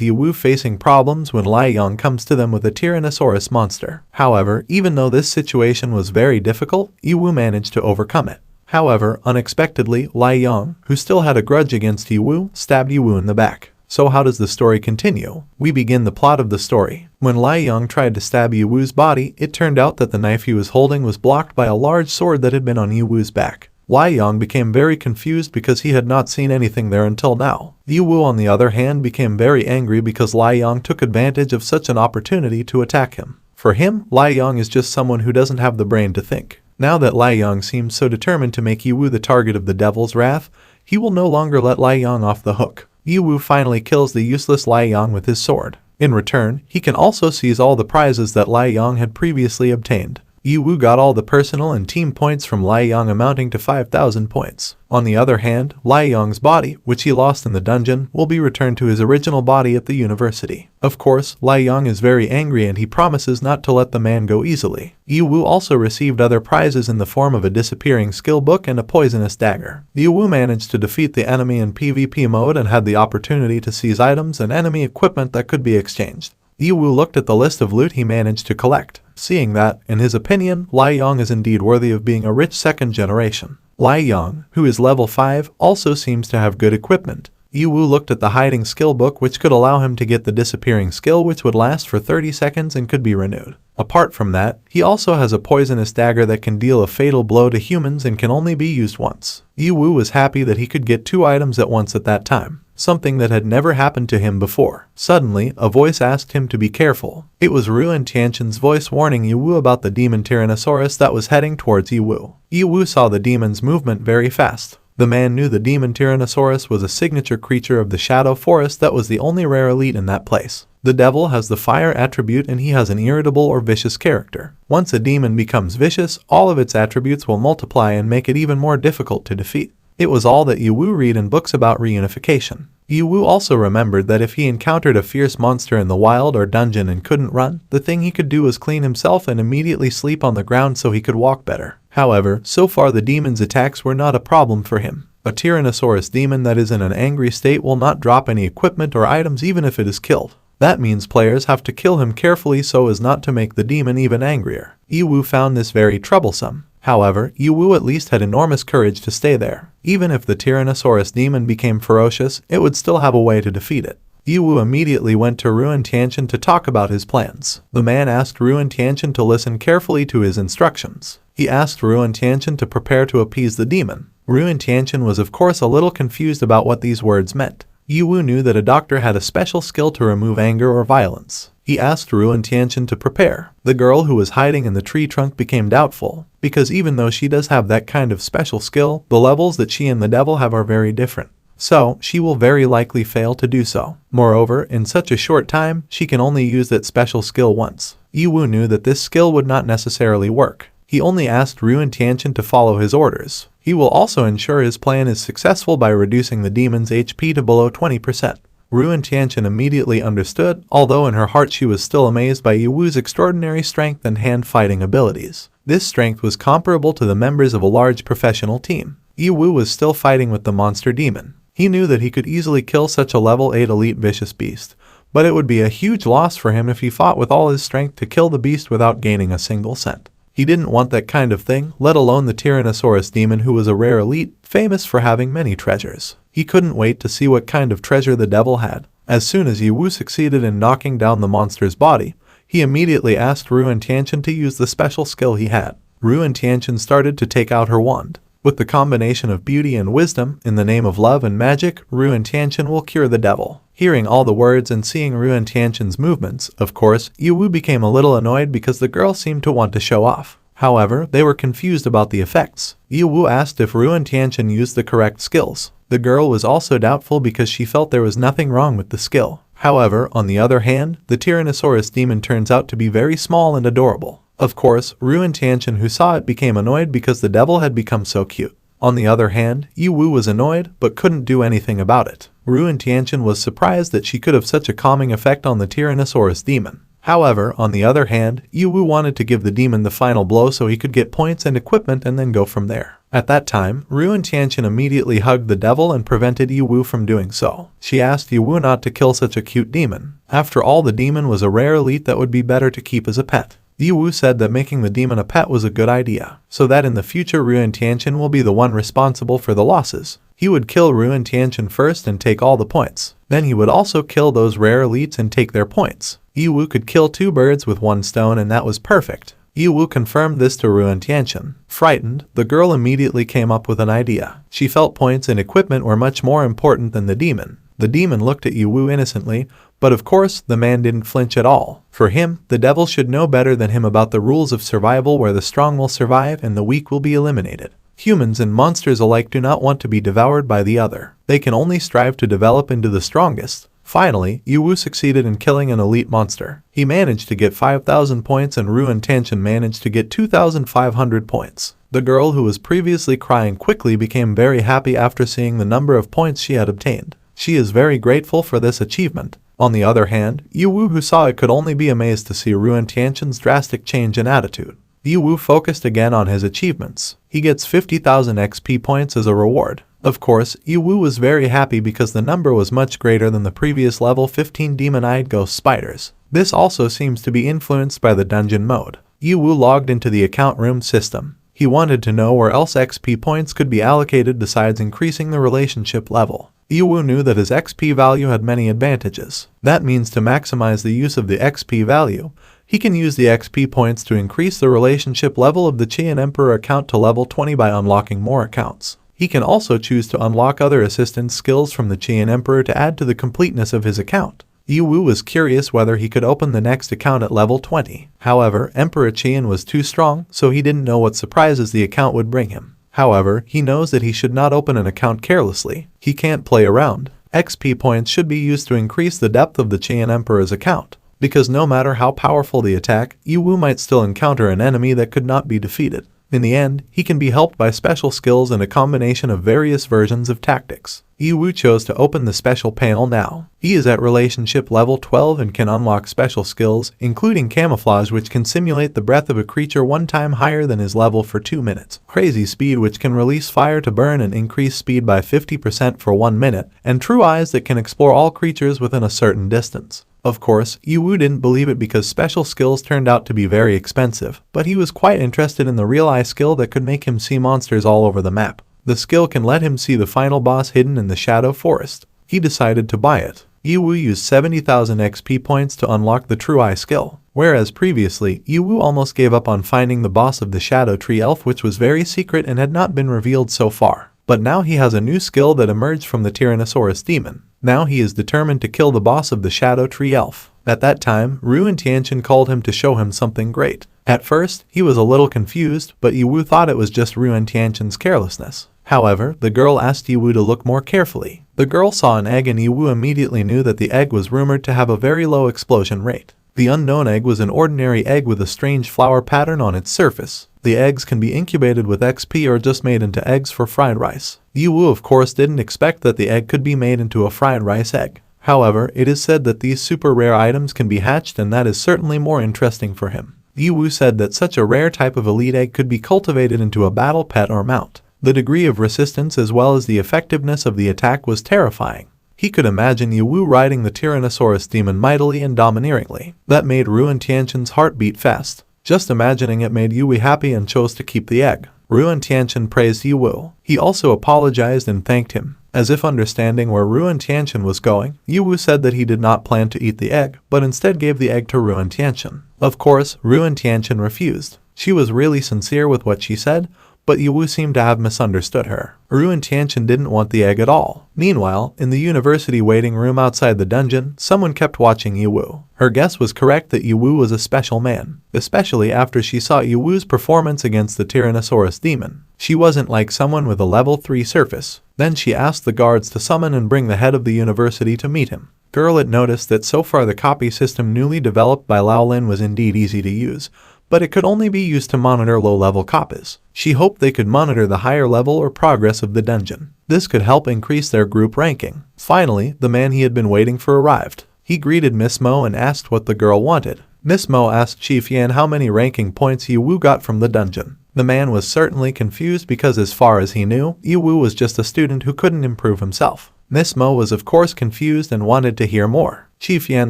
Ye Wu facing problems when Lai Yang comes to them with a Tyrannosaurus monster. However, even though this situation was very difficult, Ye Wu managed to overcome it. However, unexpectedly, Lai Yang, who still had a grudge against Ye Wu, stabbed Ye Wu in the back. So how does the story continue? We begin the plot of the story. When Lai Yang tried to stab Ye Wu's body, it turned out that the knife he was holding was blocked by a large sword that had been on Ye Wu's back. Lai Yang became very confused because he had not seen anything there until now. Ye Wu, on the other hand, became very angry because Lai Yang took advantage of such an opportunity to attack him. For him, Lai Yang is just someone who doesn't have the brain to think. Now that Lai Yang seems so determined to make Ye Wu the target of the devil's wrath, he will no longer let Lai Yang off the hook. Ye Wu finally kills the useless Lai Yang with his sword. In return, he can also seize all the prizes that Lai Yang had previously obtained. Ye Wu got all the personal and team points from Lai Yang amounting to 5,000 points. On the other hand, Lai Yang's body, which he lost in the dungeon, will be returned to his original body at the university. Of course, Lai Yang is very angry and he promises not to let the man go easily. Ye Wu also received other prizes in the form of a disappearing skill book and a poisonous dagger. Ye Wu managed to defeat the enemy in PvP mode and had the opportunity to seize items and enemy equipment that could be exchanged. Ye Wu looked at the list of loot he managed to collect, seeing that, in his opinion, Lai Yang is indeed worthy of being a rich second generation. Lai Yang, who is level 5, also seems to have good equipment. Ye Wu looked at the hiding skill book, which could allow him to get the disappearing skill, which would last for 30 seconds and could be renewed. Apart from that, he also has a poisonous dagger that can deal a fatal blow to humans and can only be used once. Ye Wu was happy that he could get 2 items at once at that time, something that had never happened to him before. Suddenly, a voice asked him to be careful. It was Ruin Tianqian's voice warning Ye Wu about the demon Tyrannosaurus that was heading towards Ye Wu. Ye Wu saw the demon's movement very fast. The man knew the demon Tyrannosaurus was a signature creature of the Shadow Forest that was the only rare elite in that place. The devil has the fire attribute and he has an irritable or vicious character. Once a demon becomes vicious, all of its attributes will multiply and make it even more difficult to defeat. It was all that Ye Wu read in books about reunification. Ye Wu also remembered that if he encountered a fierce monster in the wild or dungeon and couldn't run, the thing he could do was clean himself and immediately sleep on the ground so he could walk better. However, so far the demon's attacks were not a problem for him. A Tyrannosaurus demon that is in an angry state will not drop any equipment or items even if it is killed. That means players have to kill him carefully so as not to make the demon even angrier. Ye Wu found this very troublesome. However, Ye Wu at least had enormous courage to stay there. Even if the Tyrannosaurus demon became ferocious, it would still have a way to defeat it. Ye Wu immediately went to Ruin Tianqian to talk about his plans. The man asked Ruin Tianqian to listen carefully to his instructions. He asked Ruin Tianqian to prepare to appease the demon. Ruin Tianqian was of course a little confused about what these words meant. Ye Wu knew that a doctor had a special skill to remove anger or violence. He asked Ruin Tianqian to prepare. The girl who was hiding in the tree trunk became doubtful, because even though she does have that kind of special skill, the levels that she and the devil have are very different. So, she will very likely fail to do so. Moreover, in such a short time, she can only use that special skill once. Ye Wu knew that this skill would not necessarily work. He only asked Ruin Tianqian to follow his orders. He will also ensure his plan is successful by reducing the demon's HP to below 20%. Ruin Tianqian immediately understood, although in her heart she was still amazed by Ye Wu's extraordinary strength and hand-fighting abilities. This strength was comparable to the members of a large professional team. Ye Wu was still fighting with the monster demon. He knew that he could easily kill such a level 8 elite vicious beast, but it would be a huge loss for him if he fought with all his strength to kill the beast without gaining a single cent. He didn't want that kind of thing, let alone the Tyrannosaurus demon who was a rare elite, famous for having many treasures. He couldn't wait to see what kind of treasure the devil had. As soon as Ye Wu succeeded in knocking down the monster's body, he immediately asked Ruin Tianqian to use the special skill he had. Ruin Tianqian started to take out her wand. With the combination of beauty and wisdom, in the name of love and magic, Ruin Tianqian will cure the devil. Hearing all the words and seeing Ruin Tianqian's movements, of course, Ye Wu became a little annoyed because the girl seemed to want to show off. However, they were confused about the effects. Ye Wu asked if Ruin Tianqian used the correct skills. The girl was also doubtful because she felt there was nothing wrong with the skill. However, on the other hand, the Tyrannosaurus demon turns out to be very small and adorable. Of course, Ruin Tianqian, who saw it, became annoyed because the devil had become so cute. On the other hand, Ye Wu was annoyed but couldn't do anything about it. Ruin Tianqian was surprised that she could have such a calming effect on the Tyrannosaurus demon. However, on the other hand, Ye Wu wanted to give the demon the final blow so he could get points and equipment and then go from there. At that time, Ruin Tianqian immediately hugged the devil and prevented Ye Wu from doing so. She asked Ye Wu not to kill such a cute demon. After all, the demon was a rare elite that would be better to keep as a pet. Ye Wu said that making the demon a pet was a good idea, so that in the future Ruin Tianqian will be the one responsible for the losses. He would kill Ruin Tianqian first and take all the points. Then he would also kill those rare elites and take their points. Ye Wu could kill 2 birds with 1 stone, and that was perfect. Ye Wu confirmed this to Ruin Tianqian. Frightened, the girl immediately came up with an idea. She felt points and equipment were much more important than the demon. The demon looked at Ye Wu innocently, but of course, the man didn't flinch at all. For him, the devil should know better than him about the rules of survival, where the strong will survive and the weak will be eliminated. Humans and monsters alike do not want to be devoured by the other. They can only strive to develop into the strongest. Finally, Ye Wu succeeded in killing an elite monster. He managed to get 5,000 points and Ruin Tianqian managed to get 2,500 points. The girl who was previously crying quickly became very happy after seeing the number of points she had obtained. She is very grateful for this achievement. On the other hand, Ye Wu, who saw it, could only be amazed to see Ruin Tianqian's drastic change in attitude. Ye Wu focused again on his achievements. He gets 50,000 XP points as a reward. Of course, Ye Wu was very happy because the number was much greater than the previous level 15 demon-eyed ghost spiders. This also seems to be influenced by the dungeon mode. Ye Wu logged into the account room system. He wanted to know where else XP points could be allocated besides increasing the relationship level. Ye Wu knew that his XP value had many advantages. That means to maximize the use of the XP value, he can use the XP points to increase the relationship level of the Qian Emperor account to level 20 by unlocking more accounts. He can also choose to unlock other assistance skills from the Qian Emperor to add to the completeness of his account. Ye Wu was curious whether he could open the next account at level 20. However, Emperor Qian was too strong, so he didn't know what surprises the account would bring him. However, he knows that he should not open an account carelessly. He can't play around. XP points should be used to increase the depth of the Qian Emperor's account, because no matter how powerful the attack, Ye Wu might still encounter an enemy that could not be defeated. In the end, he can be helped by special skills and a combination of various versions of tactics. Ye Wu chose to open the special panel now. He is at relationship level 12 and can unlock special skills, including camouflage, which can simulate the breath of a creature 1 time higher than his level for 2 minutes, crazy speed, which can release fire to burn and increase speed by 50% for 1 minute, and true eyes that can explore all creatures within a certain distance. Of course, Ye Wu didn't believe it because special skills turned out to be very expensive, but he was quite interested in the real eye skill that could make him see monsters all over the map. The skill can let him see the final boss hidden in the Shadow Forest. He decided to buy it. Ye Wu used 70,000 XP points to unlock the True Eye skill, whereas previously, Ye Wu almost gave up on finding the boss of the Shadow Tree Elf, which was very secret and had not been revealed so far. But now he has a new skill that emerged from the Tyrannosaurus demon. Now he is determined to kill the boss of the Shadow Tree Elf. At that time, Ruin Tianqian called him to show him something great. At first, he was a little confused, but Ye Wu thought it was just Ruin Tianqian's carelessness. However, the girl asked Ye Wu to look more carefully. The girl saw an egg and Ye Wu immediately knew that the egg was rumored to have a very low explosion rate. The unknown egg was an ordinary egg with a strange flower pattern on its surface. The eggs can be incubated with XP or just made into eggs for fried rice. Ye Wu of course didn't expect that the egg could be made into a fried rice egg. However, it is said that these super rare items can be hatched, and that is certainly more interesting for him. Ye Wu said that such a rare type of elite egg could be cultivated into a battle pet or mount. The degree of resistance as well as the effectiveness of the attack was terrifying. He could imagine Ye Wu riding the Tyrannosaurus demon mightily and domineeringly. That made Ruin Tianqian's heart beat fast. Just imagining it made Ye Wu happy and chose to keep the egg. Ruin Tianqian praised Ye Wu. He also apologized and thanked him. As if understanding where Ruin Tianqian was going, Ye Wu said that he did not plan to eat the egg, but instead gave the egg to Ruin Tianqian. Of course, Ruin Tianqian refused. She was really sincere with what she said, but Ye Wu seemed to have misunderstood her. Ruin Tianqian didn't want the egg at all. Meanwhile, in the university waiting room outside the dungeon, someone kept watching Ye Wu. Her guess was correct that Ye Wu was a special man, especially after she saw Ye Wu's performance against the Tyrannosaurus demon. She wasn't like someone with a level 3 surface. Then she asked the guards to summon and bring the head of the university to meet him. Girl had noticed that so far the copy system newly developed by Lao Lin was indeed easy to use, but it could only be used to monitor low-level copies. She hoped they could monitor the higher level or progress of the dungeon. This could help increase their group ranking. Finally, the man he had been waiting for arrived. He greeted Miss Mo and asked what the girl wanted. Miss Mo asked Chief Yan how many ranking points Ye Wu got from the dungeon. The man was certainly confused because as far as he knew, Ye Wu was just a student who couldn't improve himself. Miss Mo was of course confused and wanted to hear more. Chief Yan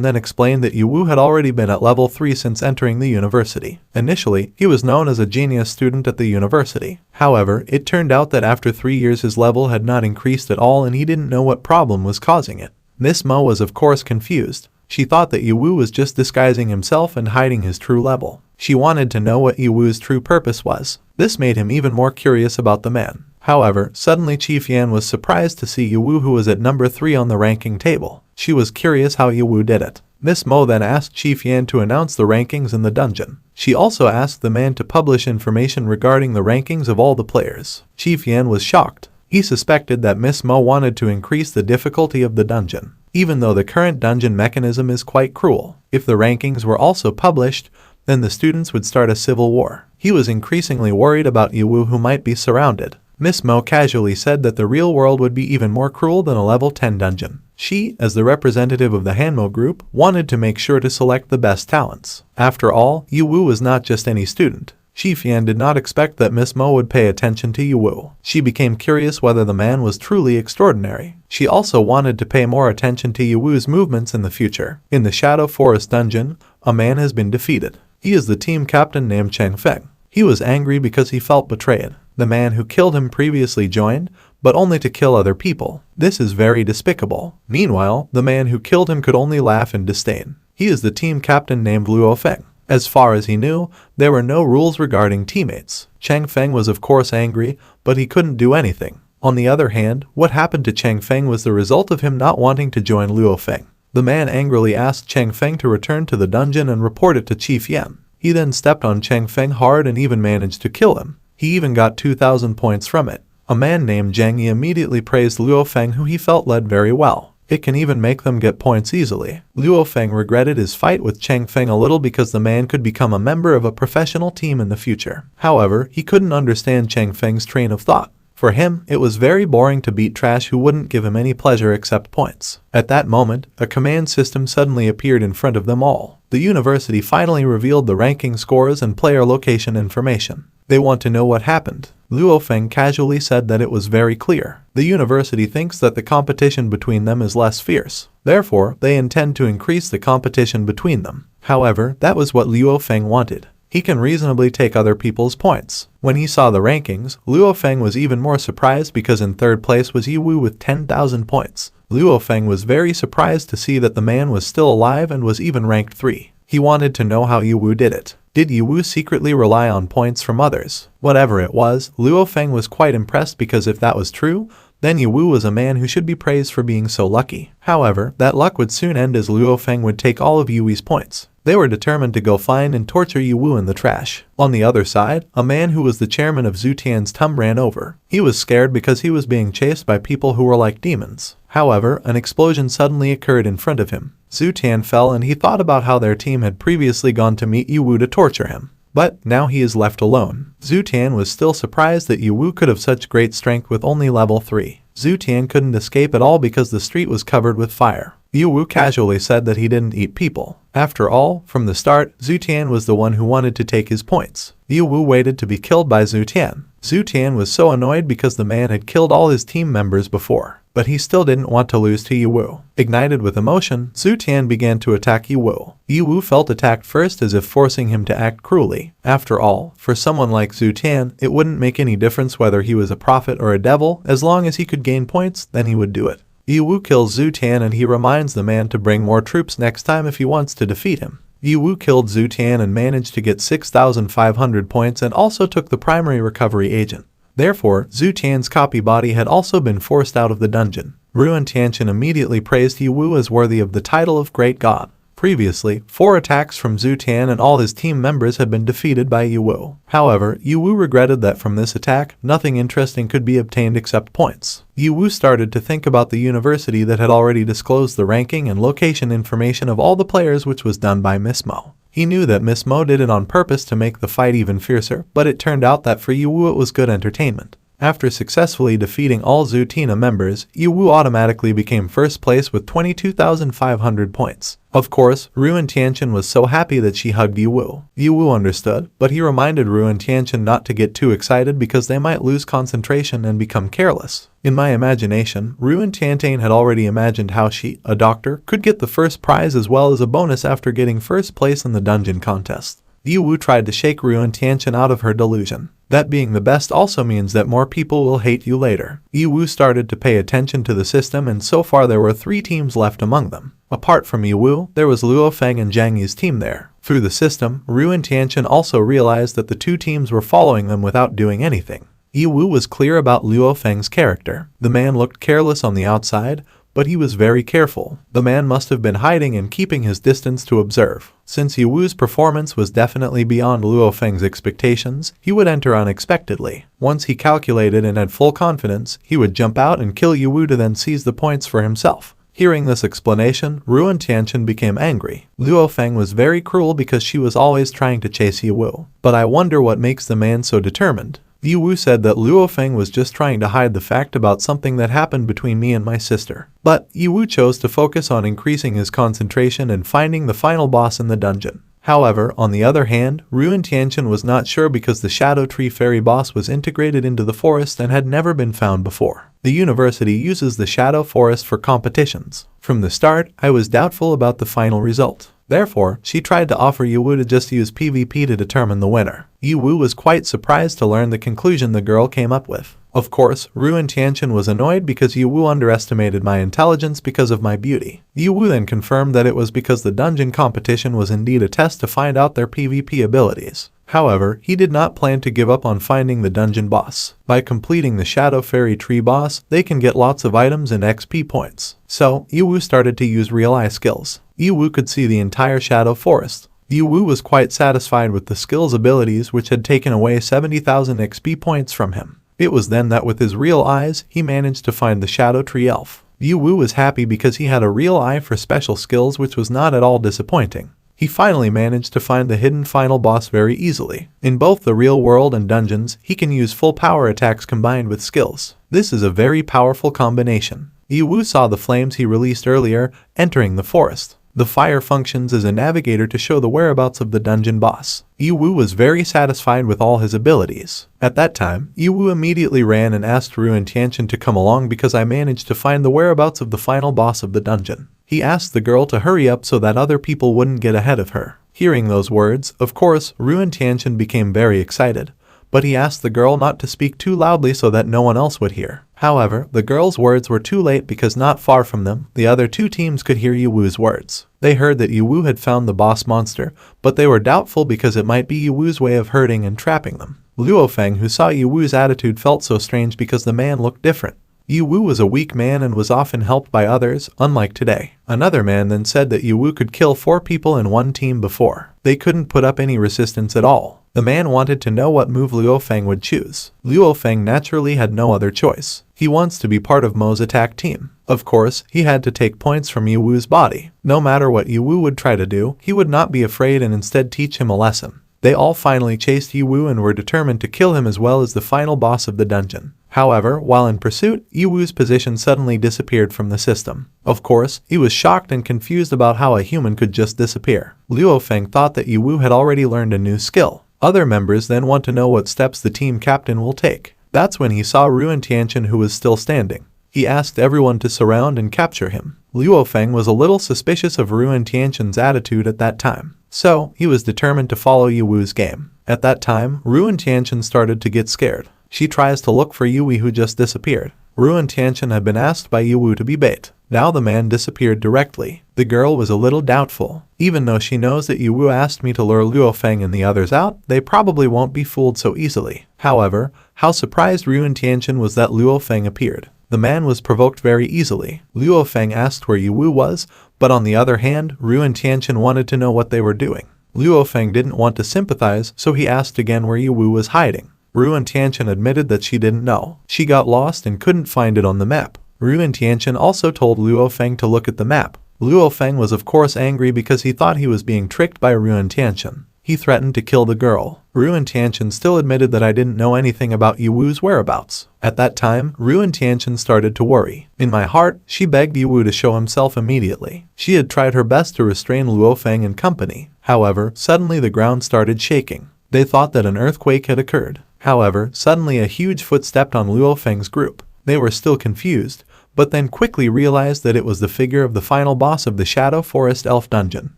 then explained that Ye Wu had already been at level 3 since entering the university. Initially, he was known as a genius student at the university. However, it turned out that after 3 years his level had not increased at all and he didn't know what problem was causing it. Miss Mo was of course confused. She thought that Ye Wu was just disguising himself and hiding his true level. She wanted to know what Ye Wu's true purpose was. This made him even more curious about the man. However, suddenly Chief Yan was surprised to see Ye Wu, who was at number 3 on the ranking table. She was curious how Ye Wu did it. Miss Mo then asked Chief Yan to announce the rankings in the dungeon. She also asked the man to publish information regarding the rankings of all the players. Chief Yan was shocked. He suspected that Miss Mo wanted to increase the difficulty of the dungeon. Even though the current dungeon mechanism is quite cruel, if the rankings were also published, then the students would start a civil war. He was increasingly worried about Ye Wu, who might be surrounded. Miss Mo casually said that the real world would be even more cruel than a level 10 dungeon. She, as the representative of the Hanmo group, wanted to make sure to select the best talents. After all, Ye Wu was not just any student. Chief Yan did not expect that Miss Mo would pay attention to Ye Wu. She became curious whether the man was truly extraordinary. She also wanted to pay more attention to Ye Wu's movements in the future. In the Shadow Forest dungeon, a man has been defeated. He is the team captain named Cheng Feng. He was angry because he felt betrayed. The man who killed him previously joined, but only to kill other people. This is very despicable. Meanwhile, the man who killed him could only laugh in disdain. He is the team captain named Luo Feng. As far as he knew, there were no rules regarding teammates. Cheng Feng was of course angry, but he couldn't do anything. On the other hand, what happened to Cheng Feng was the result of him not wanting to join Luo Feng. The man angrily asked Cheng Feng to return to the dungeon and report it to Chief Yan. He then stepped on Cheng Feng hard and even managed to kill him. He even got 2,000 points from it. A man named Zhang Yi immediately praised Luo Feng, who he felt led very well. It can even make them get points easily. Luo Feng regretted his fight with Cheng Feng a little because the man could become a member of a professional team in the future. However, he couldn't understand Cheng Feng's train of thought. For him, it was very boring to beat trash who wouldn't give him any pleasure except points. At that moment, a command system suddenly appeared in front of them all. The university finally revealed the ranking scores and player location information. They want to know what happened. Luo Feng casually said that it was very clear. The university thinks that the competition between them is less fierce. Therefore, they intend to increase the competition between them. However, that was what Luo Feng wanted. He can reasonably take other people's points. When he saw the rankings, Luo Feng was even more surprised because in third place was Ye Wu with 10,000 points. Luo Feng was very surprised to see that the man was still alive and was even ranked 3. He wanted to know how Ye Wu did it. Did Ye Wu secretly rely on points from others? Whatever it was, Luo Feng was quite impressed because if that was true, then Ye Wu was a man who should be praised for being so lucky. However, that luck would soon end as Luo Feng would take all of Ye Wu's points. They were determined to go find and torture Ye Wu in the trash. On the other side, a man who was the chairman of Zhu Tian's tomb ran over. He was scared because he was being chased by people who were like demons. However, an explosion suddenly occurred in front of him. Zhu Tian fell and he thought about how their team had previously gone to meet Ye Wu to torture him. But now he is left alone. Zhu Tian was still surprised that Ye Wu could have such great strength with only level 3. Zhu Tian couldn't escape at all because the street was covered with fire. Ye Wu casually said that he didn't eat people. After all, from the start, Zhu Tian was the one who wanted to take his points. Ye Wu waited to be killed by Zhu Tian. Zhu Tian was so annoyed because the man had killed all his team members before. But he still didn't want to lose to Ye Wu. Ignited with emotion, Zhu Tian began to attack Ye Wu. Ye Wu felt attacked first as if forcing him to act cruelly. After all, for someone like Zhu Tian, it wouldn't make any difference whether he was a prophet or a devil, as long as he could gain points, then he would do it. Ye Wu kills Zhu Tian and he reminds the man to bring more troops next time if he wants to defeat him. Ye Wu killed Zhu Tian and managed to get 6,500 points and also took the primary recovery agent. Therefore, Zhu Tian's copy body had also been forced out of the dungeon. Ruin Tianqian immediately praised Ye Wu as worthy of the title of Great God. Previously, 4 attacks from Zhu Tian and all his team members had been defeated by Ye Wu. However, Ye Wu regretted that from this attack, nothing interesting could be obtained except points. Ye Wu started to think about the university that had already disclosed the ranking and location information of all the players, which was done by Miss Mo. He knew that Miss Mo did it on purpose to make the fight even fiercer, but it turned out that for Ye Wu it was good entertainment. After successfully defeating all Zutina members, Ye Wu automatically became first place with 22,500 points. Of course, Ruin Tianchen was so happy that she hugged Ye Wu. Ye Wu understood, but he reminded Ruin Tianchen not to get too excited because they might lose concentration and become careless. In my imagination, Ruin Tianchen had already imagined how she, a doctor, could get the first prize as well as a bonus after getting first place in the dungeon contest. Ye Wu tried to shake Ruin Tianchen out of her delusion. That being the best also means that more people will hate you later. Ye Wu started to pay attention to the system, and so far there were 3 teams left among them. Apart from Ye Wu, there was Luo Feng and Zhang Yi's team there. Through the system, Ruin Tianchen also realized that the 2 teams were following them without doing anything. Ye Wu was clear about Luo Feng's character. The man looked careless on the outside, but he was very careful. The man must have been hiding and keeping his distance to observe. Since Ye Wu's performance was definitely beyond Luo Feng's expectations, he would enter unexpectedly. Once he calculated and had full confidence, he would jump out and kill Ye Wu to then seize the points for himself. Hearing this explanation, Ruin Tianchen became angry. Luo Feng was very cruel because she was always trying to chase Ye Wu. But I wonder what makes the man so determined. Ye Wu said that Luo Feng was just trying to hide the fact about something that happened between me and my sister. But Ye Wu chose to focus on increasing his concentration and finding the final boss in the dungeon. However, on the other hand, Ruin Tianchen was not sure because the Shadow Tree Fairy boss was integrated into the forest and had never been found before. The university uses the Shadow Forest for competitions. From the start, I was doubtful about the final result. Therefore, she tried to offer Ye Wu to just use PvP to determine the winner. Ye Wu was quite surprised to learn the conclusion the girl came up with. Of course, Ruin Tianchen was annoyed because Ye Wu underestimated my intelligence because of my beauty. Ye Wu then confirmed that it was because the dungeon competition was indeed a test to find out their PvP abilities. However, he did not plan to give up on finding the dungeon boss. By completing the Shadow Fairy Tree boss, they can get lots of items and XP points. So, Ye Wu started to use real eye skills. Ye Wu could see the entire Shadow Forest. Ye Wu was quite satisfied with the skill's abilities, which had taken away 70,000 XP points from him. It was then that with his real eyes, he managed to find the Shadow Tree Elf. Ye Wu was happy because he had a real eye for special skills, which was not at all disappointing. He finally managed to find the hidden final boss very easily. In both the real world and dungeons, he can use full power attacks combined with skills. This is a very powerful combination. Ye Wu saw the flames he released earlier entering the forest. The fire functions as a navigator to show the whereabouts of the dungeon boss. Ye Wu was very satisfied with all his abilities. At that time, Ye Wu immediately ran and asked Ruin Tianchen to come along because I managed to find the whereabouts of the final boss of the dungeon. He asked the girl to hurry up so that other people wouldn't get ahead of her. Hearing those words, of course, Ruin Tianchen became very excited. But he asked the girl not to speak too loudly so that no one else would hear. However, the girl's words were too late because not far from them, the other 2 teams could hear Ye Wu's words. They heard that Ye Wu had found the boss monster, but they were doubtful because it might be Ye Wu's way of hurting and trapping them. Luo Feng, who saw Ye Wu's attitude, felt so strange because the man looked different. Ye Wu was a weak man and was often helped by others, unlike today. Another man then said that Ye Wu could kill 4 people in one team before. They couldn't put up any resistance at all. The man wanted to know what move Luo Feng would choose. Luo Feng naturally had no other choice. He wants to be part of Mo's attack team. Of course, he had to take points from Ye Wu's body. No matter what Ye Wu would try to do, he would not be afraid and instead teach him a lesson. They all finally chased Ye Wu and were determined to kill him as well as the final boss of the dungeon. However, while in pursuit, Ye Wu's position suddenly disappeared from the system. Of course, he was shocked and confused about how a human could just disappear. Luo Feng thought that Ye Wu had already learned a new skill. Other members then want to know what steps the team captain will take. That's when he saw Ruin Tianchen, who was still standing. He asked everyone to surround and capture him. Luo Feng was a little suspicious of Ruin Tianchen's attitude at that time. So, he was determined to follow Ye Wu's game. At that time, Ruin Tianchen started to get scared. She tries to look for Ye Wu, who just disappeared. Ruin Tianchen had been asked by Ye Wu to be bait. Now the man disappeared directly. The girl was a little doubtful. Even though she knows that Ye Wu asked me to lure Luo Feng and the others out, they probably won't be fooled so easily. However, how surprised Ruin Tianchen was that Luo Feng appeared. The man was provoked very easily. Luo Feng asked where Ye Wu was, but on the other hand, Ruin Tianchen wanted to know what they were doing. Luo Feng didn't want to sympathize, so he asked again where Ye Wu was hiding. Ruin Tianchen admitted that she didn't know. She got lost and couldn't find it on the map. Ruin Tianchen also told Luo Feng to look at the map. Luo Feng was of course angry because he thought he was being tricked by Ruin Tianchen. He threatened to kill the girl. Ruin Tianchen still admitted that I didn't know anything about Yiwu's whereabouts. At that time, Ruin Tianchen started to worry. In my heart, she begged Yiwu to show himself immediately. She had tried her best to restrain Luo Feng and company. However, suddenly the ground started shaking. They thought that an earthquake had occurred. However, suddenly a huge foot stepped on Luo Feng's group. They were still confused, but then quickly realized that it was the figure of the final boss of the Shadow Forest Elf Dungeon.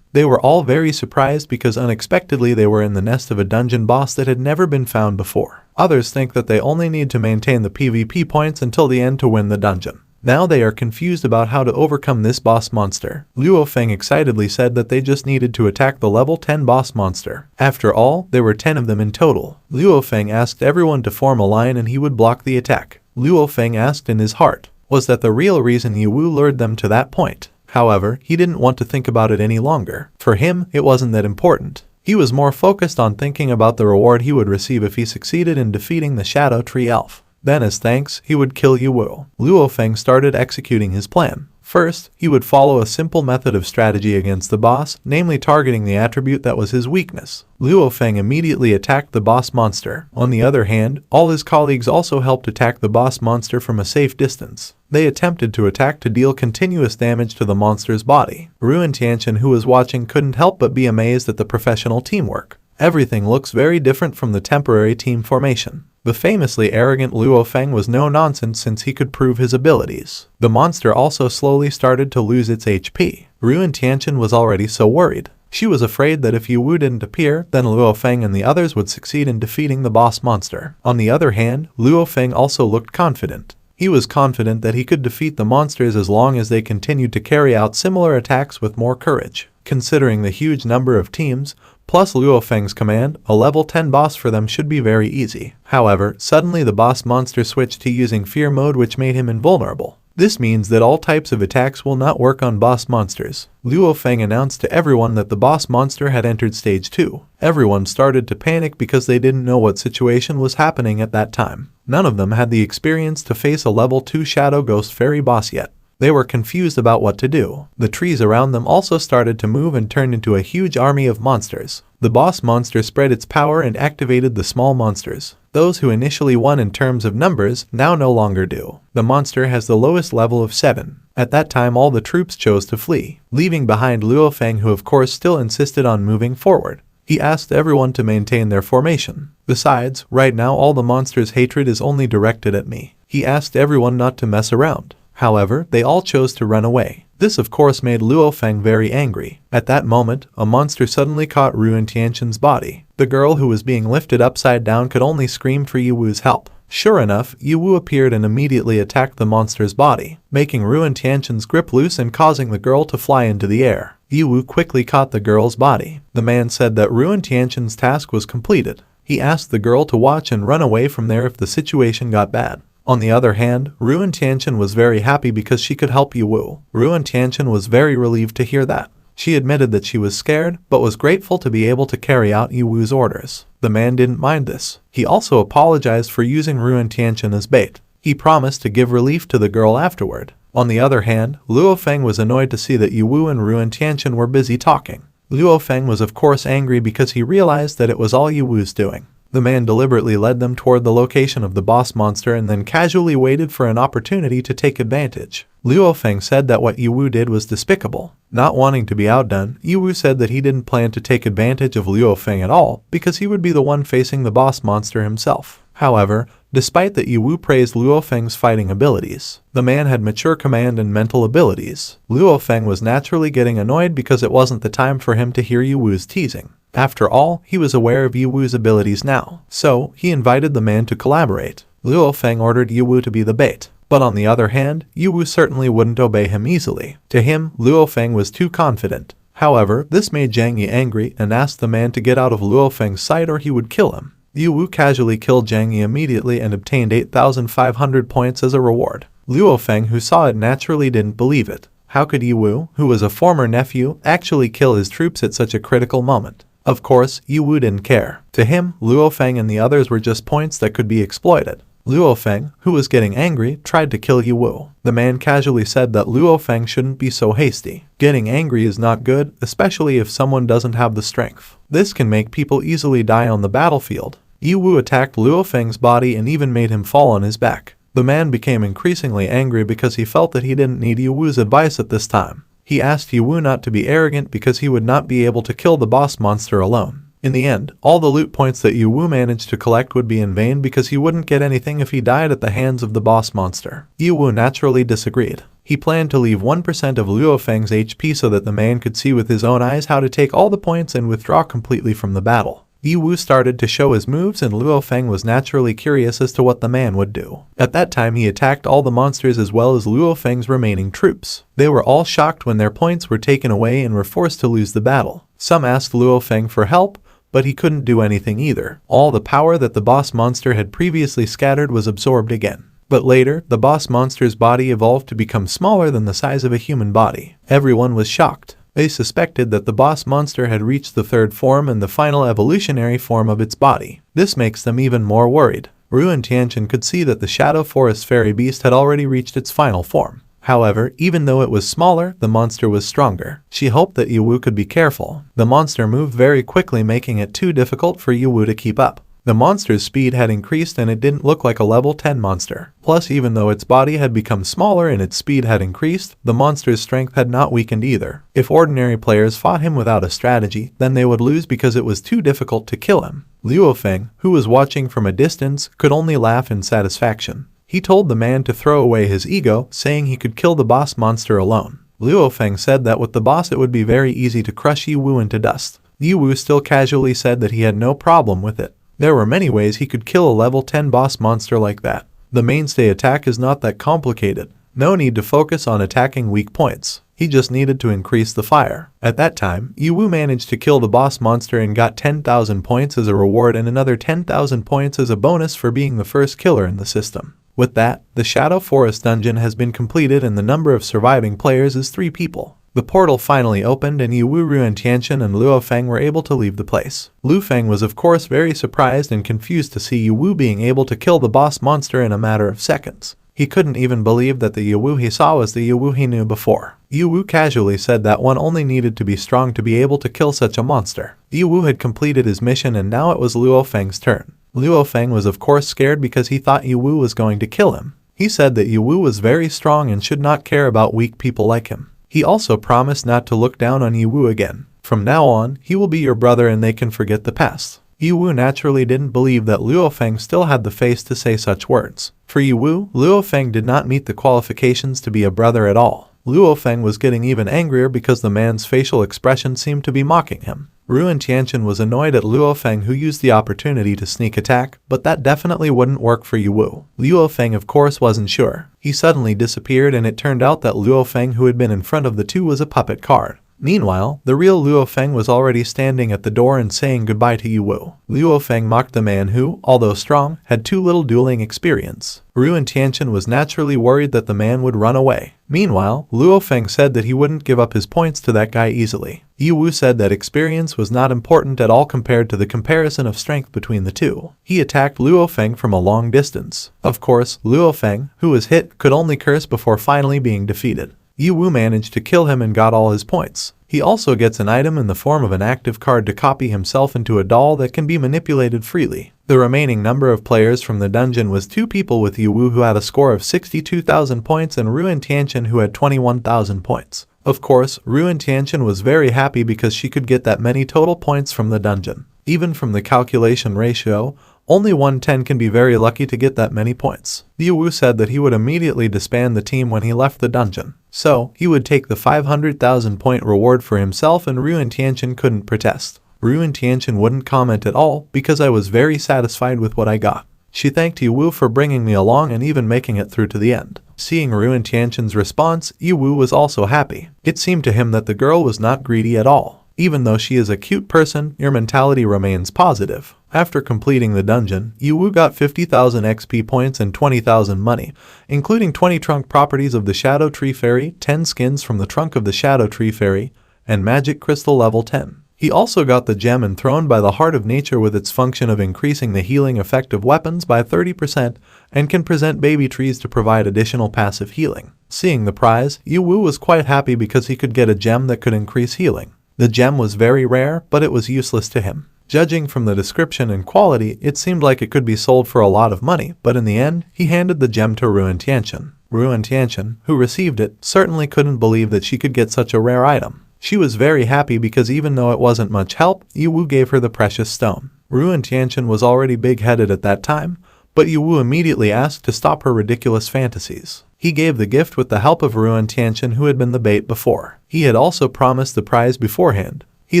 They were all very surprised because unexpectedly they were in the nest of a dungeon boss that had never been found before. Others think that they only need to maintain the PvP points until the end to win the dungeon. Now they are confused about how to overcome this boss monster. Luo Feng excitedly said that they just needed to attack the level 10 boss monster. After all, there were 10 of them in total. Luo Feng asked everyone to form a line and he would block the attack. Luo Feng asked in his heart, was that the real reason Yiwu lured them to that point? However, he didn't want to think about it any longer. For him, it wasn't that important. He was more focused on thinking about the reward he would receive if he succeeded in defeating the Shadow Tree Elf. Then as thanks, he would kill Yiwu. Luo Feng started executing his plan. First, he would follow a simple method of strategy against the boss, namely targeting the attribute that was his weakness. Luo Feng immediately attacked the boss monster. On the other hand, all his colleagues also helped attack the boss monster from a safe distance. They attempted to attack to deal continuous damage to the monster's body. Ruin Tianchen, who was watching, couldn't help but be amazed at the professional teamwork. Everything looks very different from the temporary team formation. The famously arrogant Luo Feng was no nonsense since he could prove his abilities. The monster also slowly started to lose its HP. Ruin Tianchen was already so worried. She was afraid that if Yiwu didn't appear, then Luo Feng and the others would succeed in defeating the boss monster. On the other hand, Luo Feng also looked confident. He was confident that he could defeat the monsters as long as they continued to carry out similar attacks with more courage. Considering the huge number of teams, plus Luo Feng's command, a level 10 boss for them should be very easy. However, suddenly the boss monster switched to using fear mode, which made him invulnerable. This means that all types of attacks will not work on boss monsters. Luo Feng announced to everyone that the boss monster had entered stage 2. Everyone started to panic because they didn't know what situation was happening at that time. None of them had the experience to face a level 2 Shadow Ghost Fairy boss yet. They were confused about what to do. The trees around them also started to move and turned into a huge army of monsters. The boss monster spread its power and activated the small monsters. Those who initially won in terms of numbers now no longer do. The monster has the lowest level of 7. At that time all the troops chose to flee, leaving behind Luo Feng, who of course still insisted on moving forward. He asked everyone to maintain their formation. Besides, right now all the monsters' hatred is only directed at me. He asked everyone not to mess around. However, they all chose to run away. This of course made Luo Feng very angry. At that moment, a monster suddenly caught Ruin Tianchen's body. The girl who was being lifted upside down could only scream for Yiwu's help. Sure enough, Yiwu appeared and immediately attacked the monster's body, making Ruin Tianchen's grip loose and causing the girl to fly into the air. Yiwu quickly caught the girl's body. The man said that Ruin Tianchen's task was completed. He asked the girl to watch and run away from there if the situation got bad. On the other hand, Ruin Tianchen was very happy because she could help Yiwu. Ruin Tianchen was very relieved to hear that. She admitted that she was scared, but was grateful to be able to carry out Yiwu's orders. The man didn't mind this. He also apologized for using Ruin Tianchen as bait. He promised to give relief to the girl afterward. On the other hand, Luo Feng was annoyed to see that Yiwu and Ruin Tianchen were busy talking. Luo Feng was of course angry because he realized that it was all Yiwu's doing. The man deliberately led them toward the location of the boss monster and then casually waited for an opportunity to take advantage. Luo Feng said that what Yiwu did was despicable. Not wanting to be outdone, Yiwu said that he didn't plan to take advantage of Luo Feng at all because he would be the one facing the boss monster himself. However, despite that Yiwu praised Luo Feng's fighting abilities, the man had mature command and mental abilities. Luo Feng was naturally getting annoyed because it wasn't the time for him to hear Yiwu's teasing. After all, he was aware of Yiwu's abilities now, so he invited the man to collaborate. Luo Feng ordered Yiwu to be the bait, but on the other hand, Yiwu certainly wouldn't obey him easily. To him, Luo Feng was too confident. However, this made Zhang Yi angry and asked the man to get out of Luo Feng's sight or he would kill him. Yiwu casually killed Zhang Yi immediately and obtained 8,500 points as a reward. Luo Feng, who saw it, naturally didn't believe it. How could Yiwu, who was a former nephew, actually kill his troops at such a critical moment? Of course, Yiwu didn't care. To him, Luo Feng and the others were just points that could be exploited. Luo Feng, who was getting angry, tried to kill Ye Wu. The man casually said that Luo Feng shouldn't be so hasty. Getting angry is not good, especially if someone doesn't have the strength. This can make people easily die on the battlefield. Ye Wu attacked Luo Feng's body and even made him fall on his back. The man became increasingly angry because he felt that he didn't need Ye Wu's advice at this time. He asked Ye Wu not to be arrogant because he would not be able to kill the boss monster alone. In the end, all the loot points that Ye Wu managed to collect would be in vain because he wouldn't get anything if he died at the hands of the boss monster. Ye Wu naturally disagreed. He planned to leave 1% of Luo Feng's HP so that the man could see with his own eyes how to take all the points and withdraw completely from the battle. Ye Wu started to show his moves and Luo Feng was naturally curious as to what the man would do. At that time he attacked all the monsters as well as Luo Feng's remaining troops. They were all shocked when their points were taken away and were forced to lose the battle. Some asked Luo Feng for help, but he couldn't do anything either. All the power that the boss monster had previously scattered was absorbed again. But later, the boss monster's body evolved to become smaller than the size of a human body. Everyone was shocked. They suspected that the boss monster had reached the third form and the final evolutionary form of its body. This makes them even more worried. Ruin Tianchen could see that the Shadow Forest Fairy Beast had already reached its final form. However, even though it was smaller, the monster was stronger. She hoped that Ye Wu could be careful. The monster moved very quickly, making it too difficult for Ye Wu to keep up. The monster's speed had increased and it didn't look like a level 10 monster. Plus, even though its body had become smaller and its speed had increased, the monster's strength had not weakened either. If ordinary players fought him without a strategy, then they would lose because it was too difficult to kill him. Luo Feng, who was watching from a distance, could only laugh in satisfaction. He told the man to throw away his ego, saying he could kill the boss monster alone. Luo Feng said that with the boss it would be very easy to crush Ye Wu into dust. Ye Wu still casually said that he had no problem with it. There were many ways he could kill a level 10 boss monster like that. The mainstay attack is not that complicated. No need to focus on attacking weak points. He just needed to increase the fire. At that time, Ye Wu managed to kill the boss monster and got 10,000 points as a reward and another 10,000 points as a bonus for being the first killer in the system. With that, the Shadow Forest dungeon has been completed and the number of surviving players is 3 people. The portal finally opened and Ye Wu, Ruin Tianchen and Luo Feng were able to leave the place. Lu Feng was of course very surprised and confused to see Ye Wu being able to kill the boss monster in a matter of seconds. He couldn't even believe that the Ye Wu he saw was the Ye Wu he knew before. Ye Wu casually said that one only needed to be strong to be able to kill such a monster. Ye Wu had completed his mission and now it was Luo Feng's turn. Luo Feng was of course scared because he thought Ye Wu was going to kill him. He said that Ye Wu was very strong and should not care about weak people like him. He also promised not to look down on Ye Wu again. From now on, he will be your brother and they can forget the past. Ye Wu naturally didn't believe that Luo Feng still had the face to say such words. For Ye Wu, Luo Feng did not meet the qualifications to be a brother at all. Luo Feng was getting even angrier because the man's facial expression seemed to be mocking him. Ruin Tianchen was annoyed at Luo Feng who used the opportunity to sneak attack, but that definitely wouldn't work for Ye Wu. Luo Feng of course wasn't sure. He suddenly disappeared and it turned out that Luo Feng who had been in front of the two was a puppet card. Meanwhile, the real Luo Feng was already standing at the door and saying goodbye to Ye Wu. Luo Feng mocked the man who, although strong, had too little dueling experience. Ruin Tianchen was naturally worried that the man would run away. Meanwhile, Luo Feng said that he wouldn't give up his points to that guy easily. Ye Wu said that experience was not important at all compared to the comparison of strength between the two. He attacked Luo Feng from a long distance. Of course, Luo Feng, who was hit, could only curse before finally being defeated. Ye Wu managed to kill him and got all his points. He also gets an item in the form of an active card to copy himself into a doll that can be manipulated freely. The remaining number of players from the dungeon was 2 people with Ye Wu who had a score of 62,000 points and Ruin Tianchen who had 21,000 points. Of course, Ruin Tianchen was very happy because she could get that many total points from the dungeon. Even from the calculation ratio, only 1/10 can be very lucky to get that many points. Ye Wu said that he would immediately disband the team when he left the dungeon. So, he would take the 500,000 point reward for himself and Ruin Tianchen couldn't protest. Ruin Tianchen wouldn't comment at all because I was very satisfied with what I got. She thanked Ye Wu for bringing me along and even making it through to the end. Seeing Ruin Tianchen's response, Ye Wu was also happy. It seemed to him that the girl was not greedy at all. Even though she is a cute person, your mentality remains positive. After completing the dungeon, Ye Wu got 50,000 XP points and 20,000 money, including 20 trunk properties of the Shadow Tree Fairy, 10 skins from the trunk of the Shadow Tree Fairy, and Magic Crystal level 10. He also got the gem enthroned by the Heart of Nature with its function of increasing the healing effect of weapons by 30% and can present baby trees to provide additional passive healing. Seeing the prize, Yu Wu was quite happy because he could get a gem that could increase healing. The gem was very rare, but it was useless to him. Judging from the description and quality, it seemed like it could be sold for a lot of money, but in the end, he handed the gem to Ruin Tianchen. Ruin Tianchen, who received it, certainly couldn't believe that she could get such a rare item. She was very happy because even though it wasn't much help, Yu Wu gave her the precious stone. Ruin Tianchen was already big-headed at that time, but Yu Wu immediately asked to stop her ridiculous fantasies. He gave the gift with the help of Ruin Tianchen, who had been the bait before. He had also promised the prize beforehand. He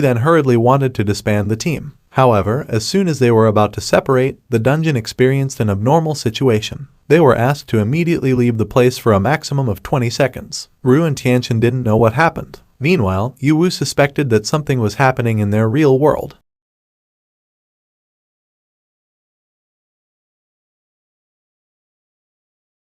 then hurriedly wanted to disband the team. However, as soon as they were about to separate, the dungeon experienced an abnormal situation. They were asked to immediately leave the place for a maximum of 20 seconds. Ruin Tianchen didn't know what happened. Meanwhile, Yu Wu suspected that something was happening in their real world.